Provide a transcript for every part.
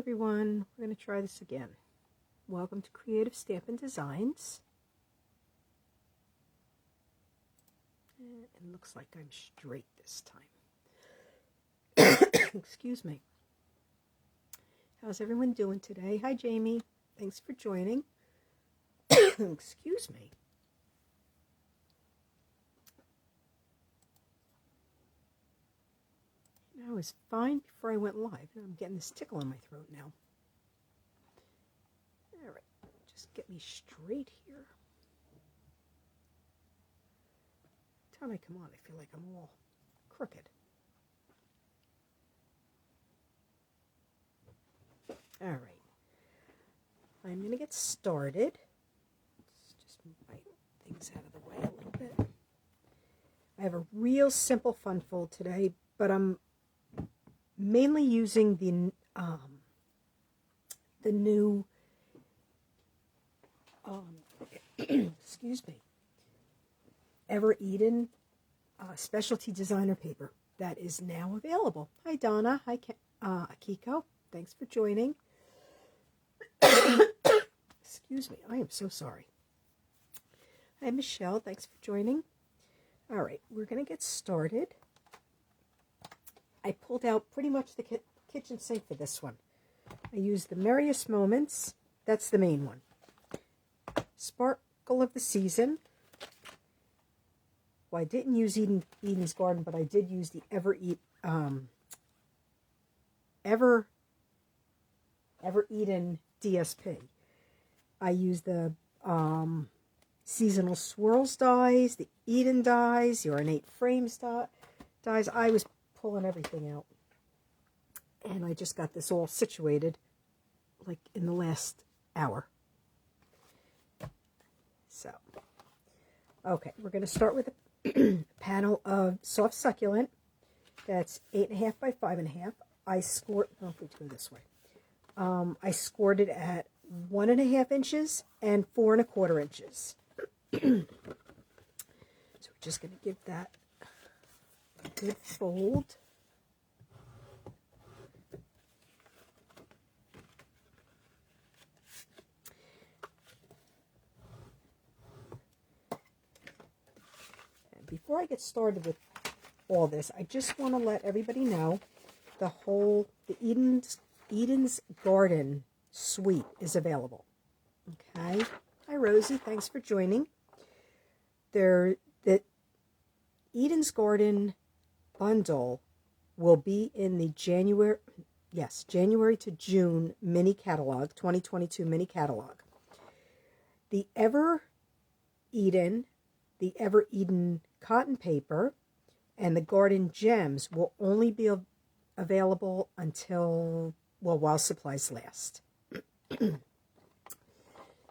everyone, we're going to try this again. Welcome to Creative Stampin' Designs. And it looks like I'm straight this time. Excuse me. How's everyone doing today? Hi Jamie, thanks for joining. Excuse me. I was fine before I went live, and I'm getting this tickle in my throat now. All right, just get me straight here. Every time I come on, I feel like I'm all crooked. All right, I'm going to get started. Let's just move my things out of the way a little bit. I have a real simple fun fold today, but I'm mainly using the new excuse me, Ever Eden specialty designer paper that is now available. Hi Donna, hi Akiko, thanks for joining. Excuse me, I am so sorry. Hi Michelle, thanks for joining. All right, we're going to get started. I pulled out pretty much the kitchen sink for this one. I used the Merriest Moments. That's the main one. Sparkle of the Season. Well, I didn't use Eden's Garden, but I did use the Ever Eden DSP. I used the Seasonal Swirls dies, the Eden dies, the Ornate Frames dies. I was pulling everything out, and I just got this all situated like in the last hour. So okay, we're going to start with a panel of soft succulent that's 8.5 by 5.5. I scored, if we go this way, I scored it at 1.5 inches and 4.25 inches. So we're just going to give that a good fold. And before I get started with all this, I just want to let everybody know the Eden's Garden suite is available. Okay. Hi Rosie, thanks for joining. The Eden's Garden bundle will be in the January to June mini catalog, 2022 mini catalog. The Ever Eden cotton paper, and the Garden Gems will only be available until, well, while supplies last.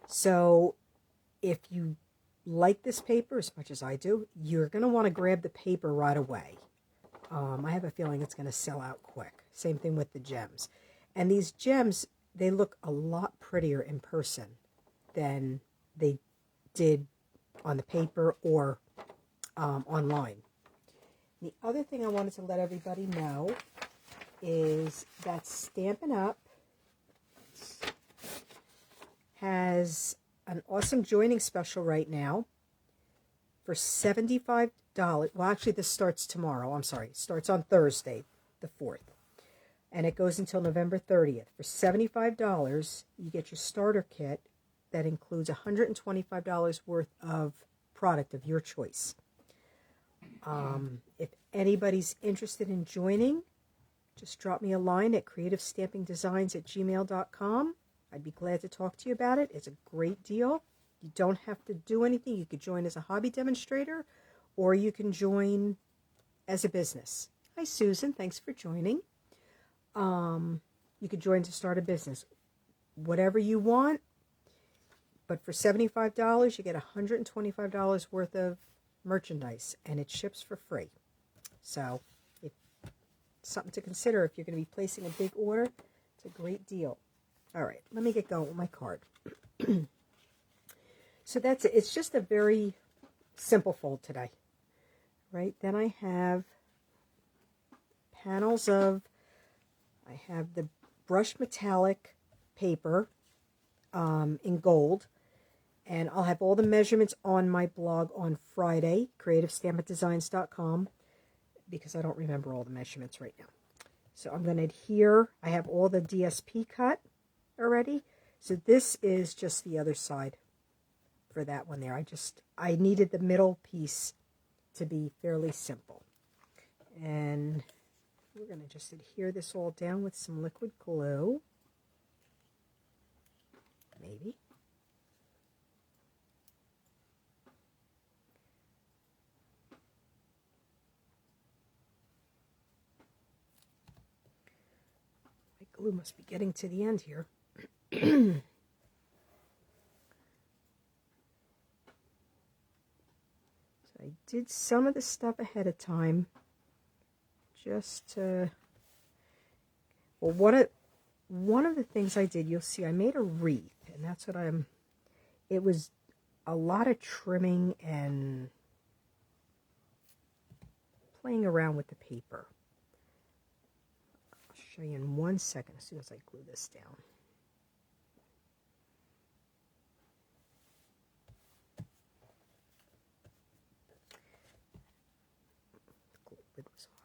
So if you like this paper as much as I do, you're going to want to grab the paper right away. I have a feeling it's going to sell out quick. Same thing with the gems. And these gems, they look a lot prettier in person than they did on the paper or online. The other thing I wanted to let everybody know is that Stampin' Up! Has an awesome joining special right now for $75. Well, actually, this starts tomorrow. I'm sorry. It starts on Thursday, the 4th. And it goes until November 30th. For $75, you get your starter kit that includes $125 worth of product of your choice. If anybody's interested in joining, just drop me a line at creativestampingdesigns@gmail.com. I'd be glad to talk to you about it. It's a great deal. You don't have to do anything. You could join as a hobby demonstrator, or you can join as a business. Hi, Susan. Thanks for joining. You could join to start a business. Whatever you want, but for $75, you get $125 worth of merchandise, and it ships for free. So it's something to consider if you're going to be placing a big order. It's a great deal. All right, let me get going with my card. So that's it. It's just a very simple fold today, right? Then I have panels of, I have the brushed metallic paper in gold. And I'll have all the measurements on my blog on Friday, creativestampindesigns.com, because I don't remember all the measurements right now. So I'm going to adhere. I have all the DSP cut already. So this is just the other side for that one there. I needed the middle piece to be fairly simple. And we're going to just adhere this all down with some liquid glue. Maybe. My glue must be getting to the end here. So I did some of the stuff ahead of time. Just to, well, one of the things I did, you'll see I made a wreath, and that's what it was a lot of trimming and playing around with the paper. I'll show you in 1 second as soon as I glue this down. The glue lid was off.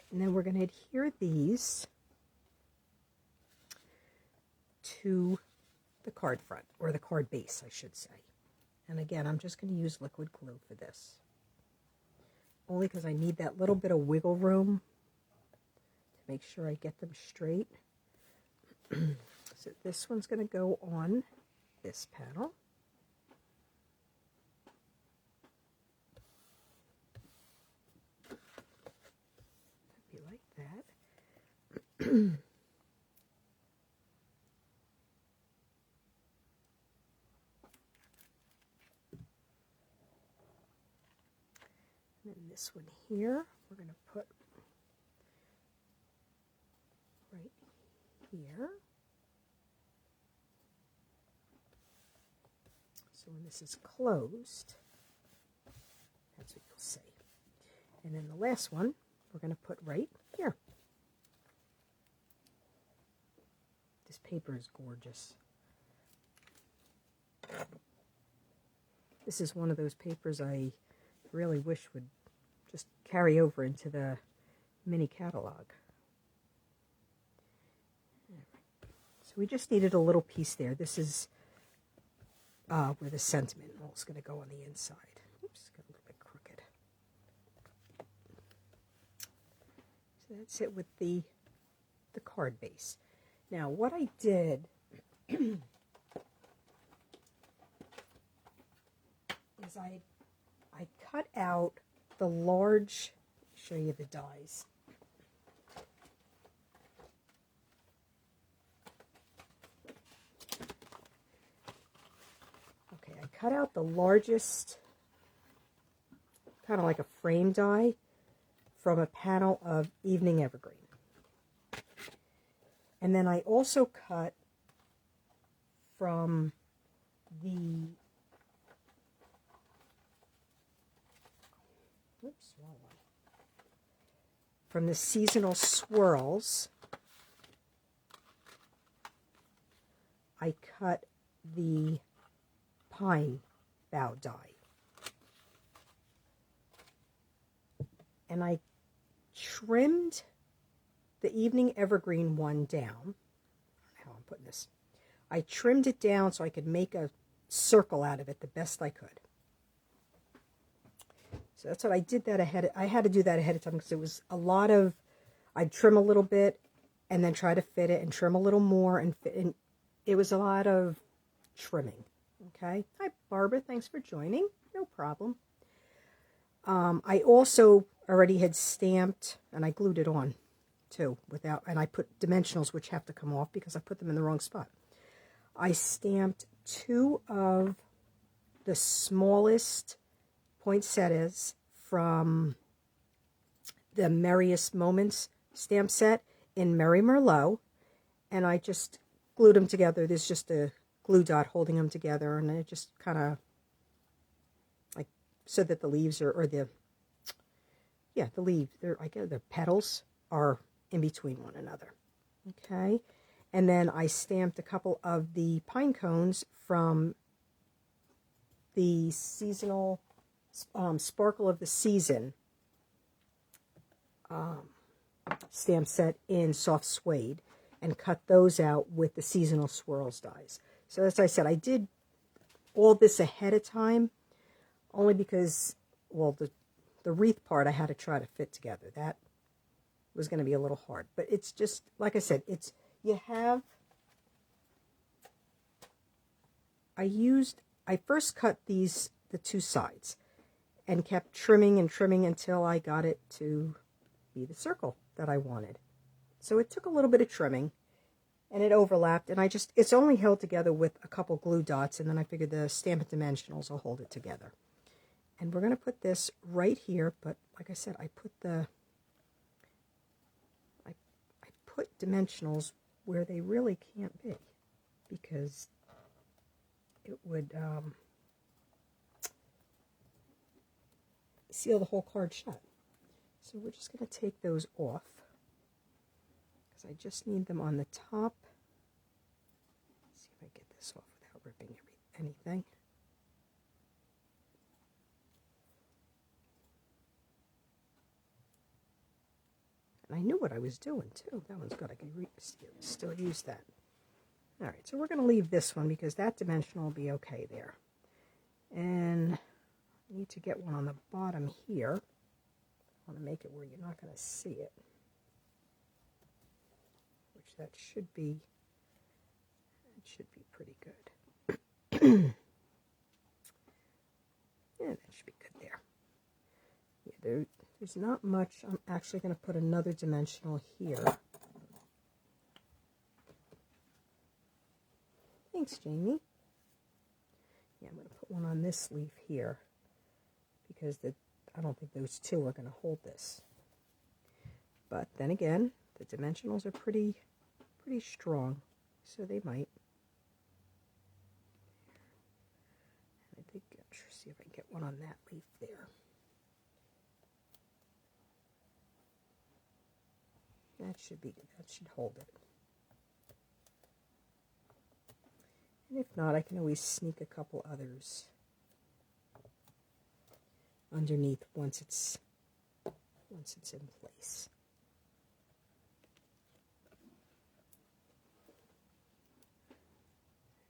And then we're going to adhere these to the card front, or the card base, I should say. And again, I'm just going to use liquid glue for this. Only because I need that little bit of wiggle room to make sure I get them straight. So this one's going to go on this panel. Like that. And then this one here, we're going to put right here. So when this is closed, that's what you'll see. And then the last one, we're going to put right here. This paper is gorgeous. This is one of those papers I really wish would just carry over into the mini catalog. So we just needed a little piece there. This is where the sentiment is going to go on the inside. Oops, got a little bit crooked. So that's it with the card base. Now what I did is I cut out the large, show you the dies. Okay, I cut out the largest, kind of like a frame die, from a panel of Evening Evergreen. And then I also cut from the, from the Seasonal Swirls. I cut the pine bough die. And I trimmed the Evening Evergreen one down. I don't know how I'm putting this. I trimmed it down so I could make a circle out of it the best I could. So that's what I did that ahead. I had to do that ahead of time because it was a lot of, I'd trim a little bit and then try to fit it and trim a little more and fit. And it was a lot of trimming. Okay. Hi, Barbara. Thanks for joining. No problem. I also already had stamped, and I glued it on too, and I put dimensionals which have to come off because I put them in the wrong spot. I stamped 2 of the smallest poinsettias from the Merriest Moments stamp set in Merry Merlot, and I just glued them together. There's just a glue dot holding them together, and it just kind of like so that the leaves are, or the leaves, I guess the petals are in between one another. Okay, and then I stamped a couple of the pine cones from the seasonal Sparkle of the Season stamp set in soft suede, and cut those out with the seasonal swirls dies. So as I said, I did all this ahead of time, only because, well, the wreath part I had to try to fit together. That was going to be a little hard, but it's just, like I said, I first cut the two sides and kept trimming and trimming until I got it to be the circle that I wanted. So it took a little bit of trimming, and it overlapped, and it's only held together with a couple glue dots, and then I figured the Stampin' Dimensionals will hold it together. And we're going to put this right here, but like I said, I put dimensionals where they really can't be, because it would seal the whole card shut. So we're just going to take those off, because I just need them on the top. Let's see if I get this off without ripping anything. And I knew what I was doing too. That one's good. I can still use that. All right, so we're going to leave this one because that dimensional will be okay there. And I need to get one on the bottom here. I want to make it where you're not going to see it, which that should be pretty good. Yeah, that should be good there. Yeah, there's not much. I'm actually going to put another dimensional here. Thanks, Jamie. Yeah, I'm going to put one on this leaf here, because I don't think those two are going to hold this. But then again, the dimensionals are pretty strong, so they might. I think I'll see if I can get one on that leaf there. That should hold it. And if not, I can always sneak a couple others underneath once it's in place.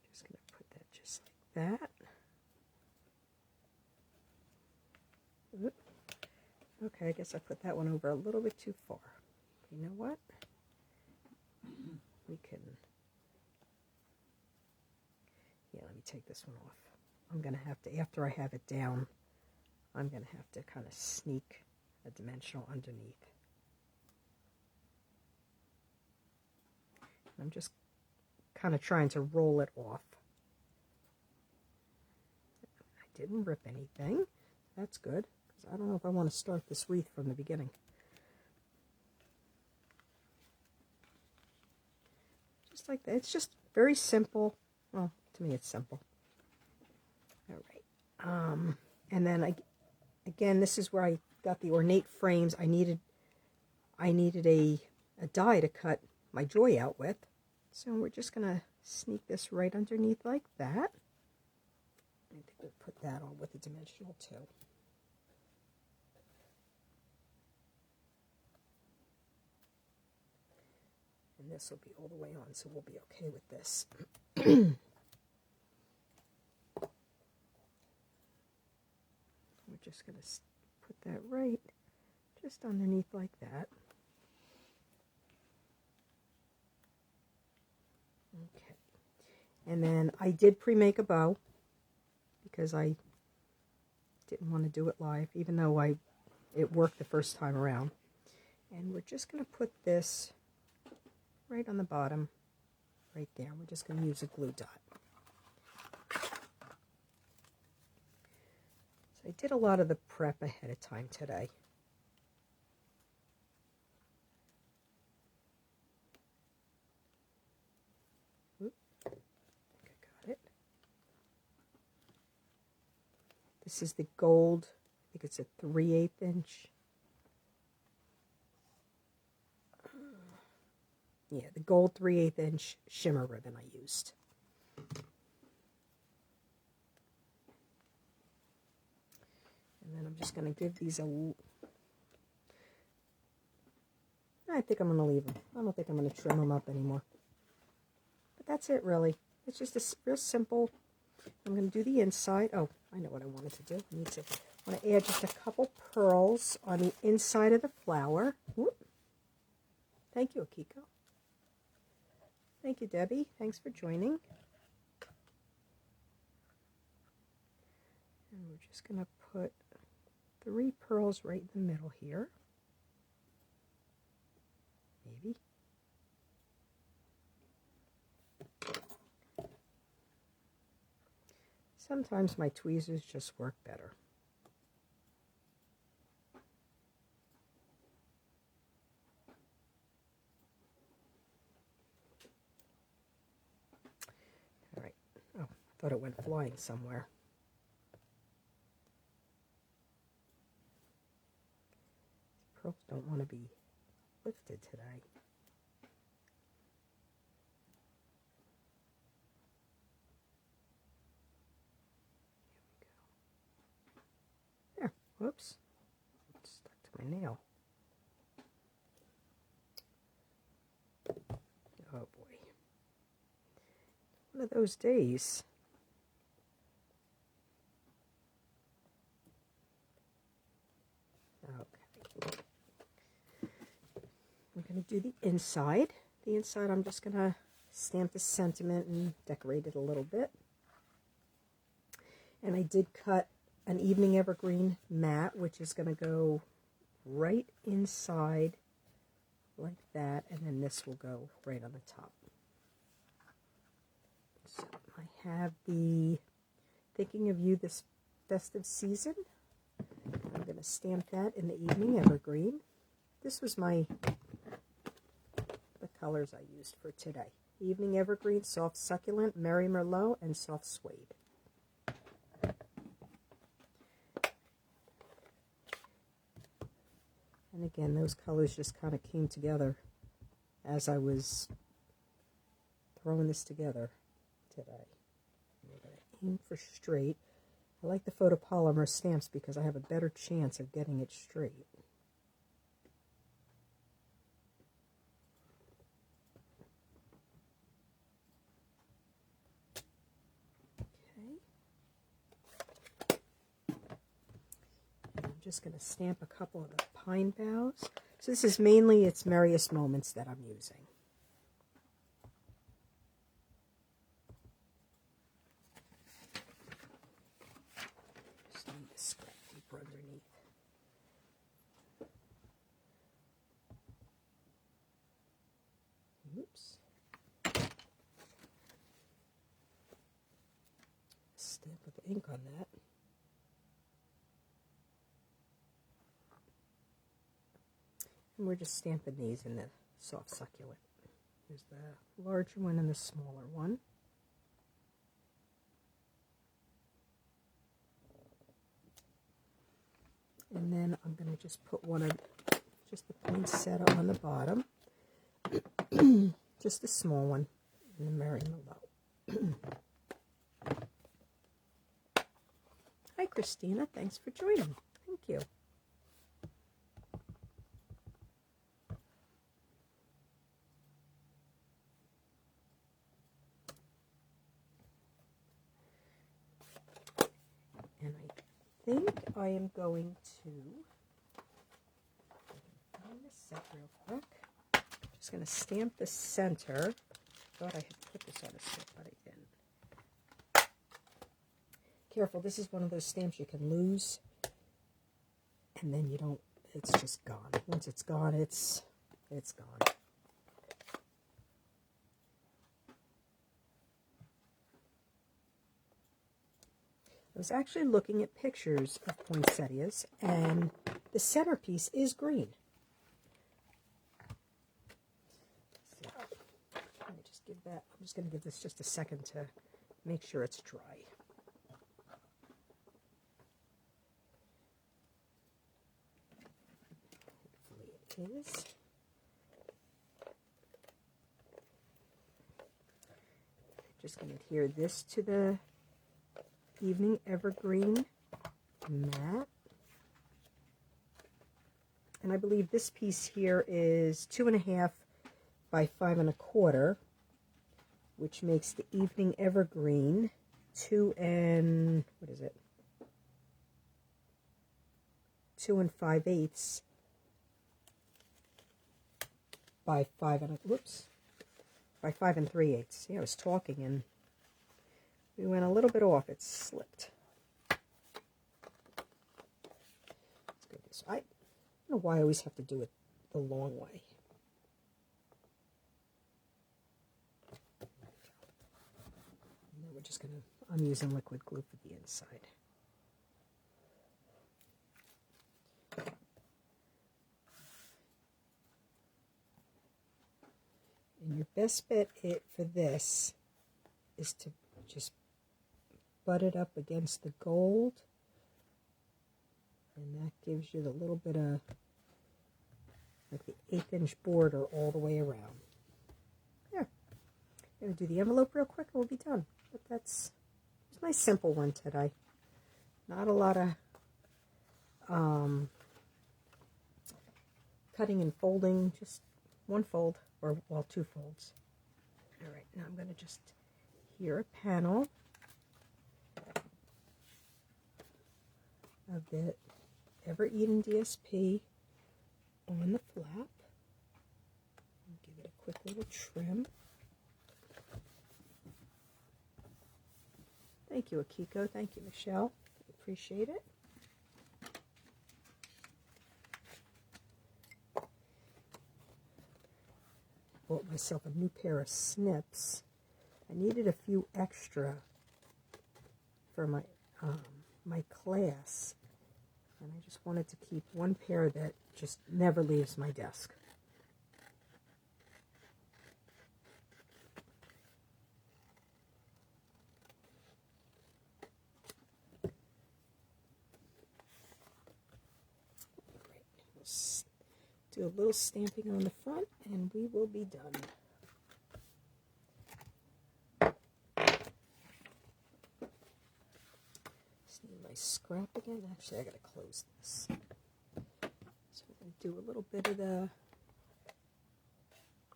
Just going to put that just like that. Oop. Okay, I guess I put that one over a little bit too far. You know what? We can... Yeah, let me take this one off. I'm going to have to, after I have it down, I'm going to have to kind of sneak a dimensional underneath. I'm just kind of trying to roll it off. I didn't rip anything. That's good, because I don't know if I want to start this wreath from the beginning. Just like that. It's just very simple. Well, to me it's simple. All right. And then again, this is where I got the ornate frames. I needed a die to cut my joy out with. So we're just going to sneak this right underneath like that. I think we'll put that on with the dimensional too. And this will be all the way on, so we'll be okay with this. We're just going to put that right just underneath like that. Okay. And then I did pre-make a bow because I didn't want to do it live, even though it worked the first time around. And we're just going to put this right on the bottom, right there. We're just going to use a glue dot. So I did a lot of the prep ahead of time today. This is the gold, I think it's a 3/8 inch. Yeah, the gold 3/8 inch shimmer ribbon I used. And then I'm just going to give these I think I'm going to leave them. I don't think I'm going to trim them up anymore. But that's it, really. It's just a real simple. I'm going to do the inside. Oh, I know what I wanted to do. I want to add just a couple pearls on the inside of the flower. Whoop. Thank you, Akiko. Thank you, Debbie. Thanks for joining. And we're just going to put 3 pearls right in the middle here. Maybe. Sometimes my tweezers just work better. All right. Oh, I thought it went flying somewhere. These pearls don't want to be lifted today. There, whoops, it's stuck to my nail. Oh boy, one of those days. Okay. I'm going to do the inside. The inside, I'm just going to stamp the sentiment and decorate it a little bit. And I did cut an evening evergreen mat, which is going to go right inside like that, and then this will go right on the top. So I have the Thinking of You This Festive Season. I'm going to stamp that in the evening evergreen. This was the colors I used for today. Evening evergreen, soft succulent, Merry Merlot, and soft suede. And again, those colors just kind of came together as I was throwing this together today. We're going to aim for straight. I like the photopolymer stamps because I have a better chance of getting it straight. Just going to stamp a couple of the pine boughs. So this is mainly its Merriest Moments that I'm using. Just need the scrap paper underneath. Oops. Stamp of ink on that. And we're just stamping these in the soft succulent. There's the larger one and the smaller one. And then I'm going to just put just the poinsettia on the bottom. Just a small one in the Merry Merlot. Hi, Christina. Thanks for joining. Thank you. And I think I am going to find this set real quick. Just going to stamp the center. I thought I had put this on a strip, but I didn't. Careful, this is one of those stamps you can lose, and then you don't, it's just gone. Once it's gone, it's gone. I was actually looking at pictures of poinsettias, and the centerpiece is green. So, let me just give that, I'm just going to give this just a second to make sure it's dry. is. Just going to adhere this to the Evening Evergreen mat. And I believe this piece here is 2.5 by 5 1/4, which makes the Evening Evergreen 2 5/8 by 5 3/8. See, I was talking and we went a little bit off. It slipped. Let's go this way. I don't know why I always have to do it the long way. And then we're just going to, I'm using liquid glue for the inside. And your best bet for this is to just butt it up against the gold, and that gives you the little bit of like the 1/8" border all the way around. There. I'm going to do the envelope real quick and we'll be done. But it's a nice simple one today. Not a lot of cutting and folding, just one fold, or well, 2 folds. All right, now I'm going to just adhere a panel of the Ever Eden DSP on the flap. And give it a quick little trim. Thank you, Akiko. Thank you, Michelle. I appreciate it. Bought myself a new pair of snips. I needed a few extra for my my class, and I just wanted to keep one pair that just never leaves my desk. Great. Let's do a little stamping on the front, and we will be done. Scrap again. Actually, I gotta close this. So we're gonna do a little bit of the.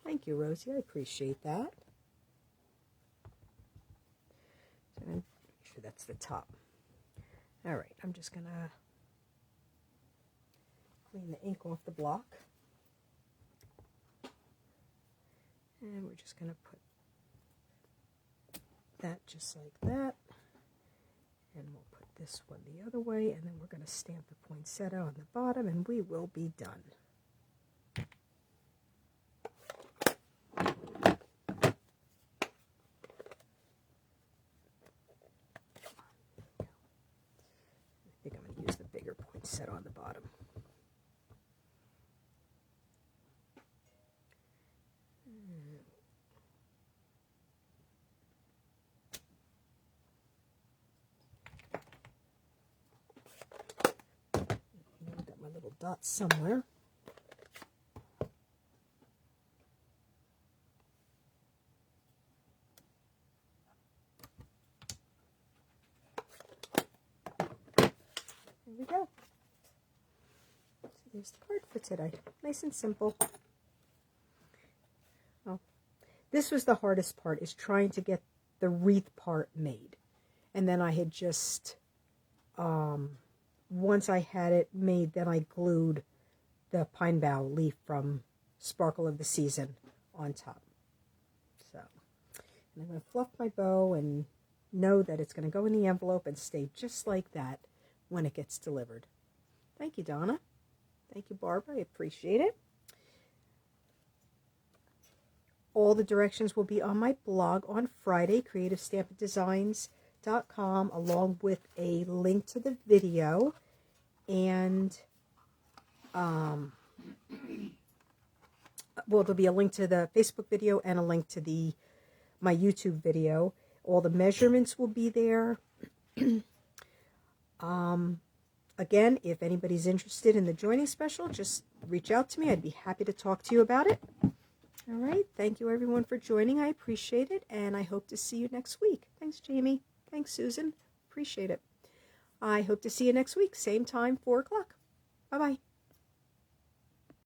Thank you, Rosie. I appreciate that. So I'm gonna make sure that's the top. All right. I'm just gonna clean the ink off the block, and we're just gonna put that just like that. And we'll put this one the other way, and then we're going to stamp the poinsettia on the bottom, and we will be done. I think I'm going to use the bigger poinsettia on the bottom. Dot somewhere. There we go. So there's the card for today. Nice and simple. Oh, this was the hardest part, is trying to get the wreath part made. And then I had just once I had it made, then I glued the pine bough leaf from Sparkle of the Season on top. So, and I'm going to fluff my bow and know that it's going to go in the envelope and stay just like that when it gets delivered. Thank you, Donna. Thank you, Barbara. I appreciate it. All the directions will be on my blog on Friday, creativestampindesigns.com, along with a link to the video and well, there'll be a link to the Facebook video and a link to my YouTube video. All the measurements will be there. A Again, if anybody's interested in the joining special, just reach out to me. I'd be happy to talk to you about it. All right. Thank you, everyone, for joining. I appreciate it, and I hope to see you next week. Thanks, Jamie. Thanks, Susan. Appreciate it. I hope to see you next week. Same time, 4 o'clock. Bye-bye.